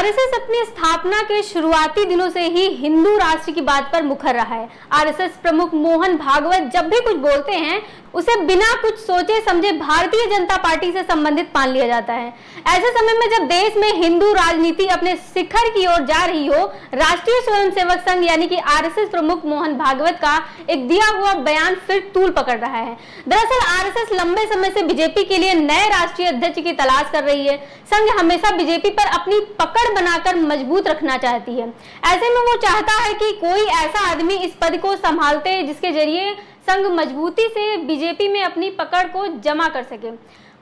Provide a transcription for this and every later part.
RSS अपनी स्थापना के शुरुआती दिनों से ही हिंदू राष्ट्र की बात पर मुखर रहा है। आरएसएस प्रमुख मोहन भागवत जब भी कुछ बोलते हैं उसे बिना कुछ सोचे समझे भारतीय जनता पार्टी से संबंधित मान लिया जाता है। ऐसे समय में जब देश में हिंदू राजनीति अपने शिखर की ओर जा रही हो, राष्ट्रीय स्वयंसेवक संघ यानी कि आरएसएस प्रमुख मोहन भागवत का एक दिया हुआ बयान फिर तूल पकड़ रहा है। दरअसल आरएसएस लंबे समय से बीजेपी के लिए नए राष्ट्रीय अध्यक्ष की तलाश कर रही है। संघ हमेशा बीजेपी पर अपनी पकड़ बनाकर मजबूत रखना चाहती है। ऐसे में वो चाहता है कि कोई ऐसा आदमी इस पद को संभालते जिसके जरिए संघ मजबूती से बीजेपी में अपनी पकड़ को जमा कर सके।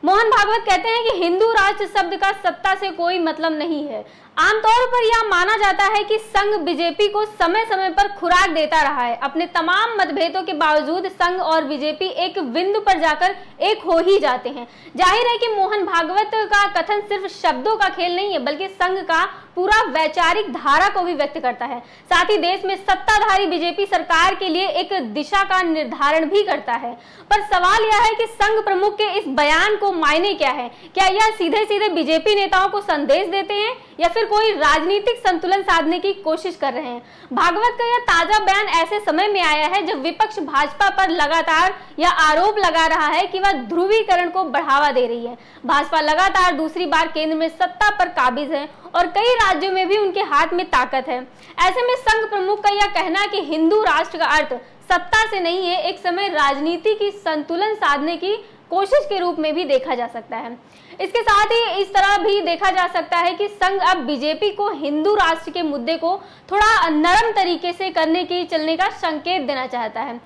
मोहन भागवत कहते हैं कि हिंदू राष्ट्र शब्द का सत्ता से कोई मतलब नहीं है। आमतौर पर यह माना जाता है कि संघ बीजेपी को समय समय पर खुराक देता रहा है। अपने तमाम मतभेदों के बावजूद संघ और बीजेपी एक बिंदु पर जाकर एक हो ही जाते हैं। जाहिर है कि मोहन भागवत का कथन सिर्फ शब्दों का खेल नहीं है, बल्कि संघ का पूरा वैचारिक धारा को भी व्यक्त करता है। साथ ही देश में सत्ताधारी बीजेपी सरकार के लिए एक दिशा का निर्धारण भी करता है। पर सवाल यह है कि संघ प्रमुख के इस बयान को मायने क्या है? क्या यह सीधे सीधे बीजेपी नेताओं को संदेश देते हैं या फिर कोई राजनीतिक संतुलन साधने की कोशिश कर रहे हैं? भागवत का यह ताजा बयान ऐसे समय में आया है जब विपक्ष भाजपा पर लगातार यह आरोप लगा रहा है कि वह ध्रुवीकरण को बढ़ावा दे रही है। भाजपा लगातार दूसरी बार केंद्र में सत्ता पर काबिज है और कई राज्यों में भी उनके हाथ में ताकत है। ऐसे में संघ प्रमुख का यह कहना कि हिंदू राष्ट्र का अर्थ सत्ता से नहीं है, एक समय राजनीति की संतुलन साधने की कोशिश के रूप में भी देखा जा सकता है। इसके साथ ही इस तरह भी देखा जा सकता है कि संघ अब बीजेपी को हिंदू राष्ट्र के मुद्दे को थोड़ा नरम तरीके से चलने का संकेत देना चाहता है।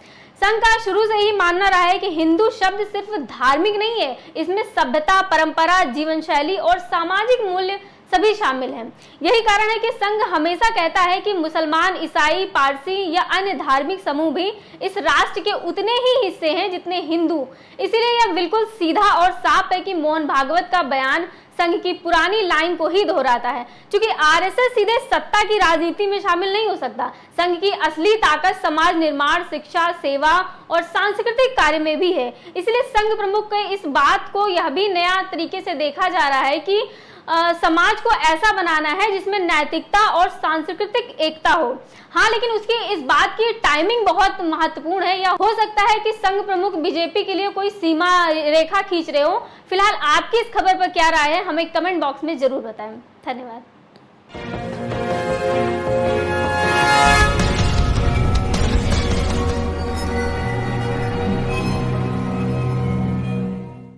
संघ का शुरू से ही मानना रहा है कि हिंदू शब्द सिर्फ धार्मिक नहीं है, इसमें सभ्यता, परंपरा, जीवन शैली और सामाजिक मूल्य सभी शामिल हैं। यही कारण है कि संघ हमेशा कहता है कि मुसलमान, ईसाई, पारसी या अन्य धार्मिक समूह भी इस राष्ट्र के उतने ही हिस्से हैं जितने हिंदू। इसीलिए यह बिल्कुल सीधा और साफ है कि मोहन भागवत का बयान संघ की पुरानी लाइन को ही दोहराता है। क्योंकि आरएसएस सीधे सत्ता की राजनीति में शामिल नहीं हो सकता। संघ की असली ताकत समाज निर्माण, शिक्षा, सेवा और सांस्कृतिक कार्य में भी है। इसलिए संघ प्रमुख के इस बात को यह भी नया तरीके से देखा जा रहा है कि समाज को ऐसा बनाना है जिसमें नैतिकता और सांस्कृतिक एकता हो। हाँ, लेकिन उसकी इस बात की टाइमिंग बहुत महत्वपूर्ण है। या हो सकता है कि संघ प्रमुख बीजेपी के लिए कोई सीमा रेखा खींच रहे हो। फिलहाल आपकी इस खबर पर क्या राय है, हमें कमेंट बॉक्स में जरूर बताएं। धन्यवाद।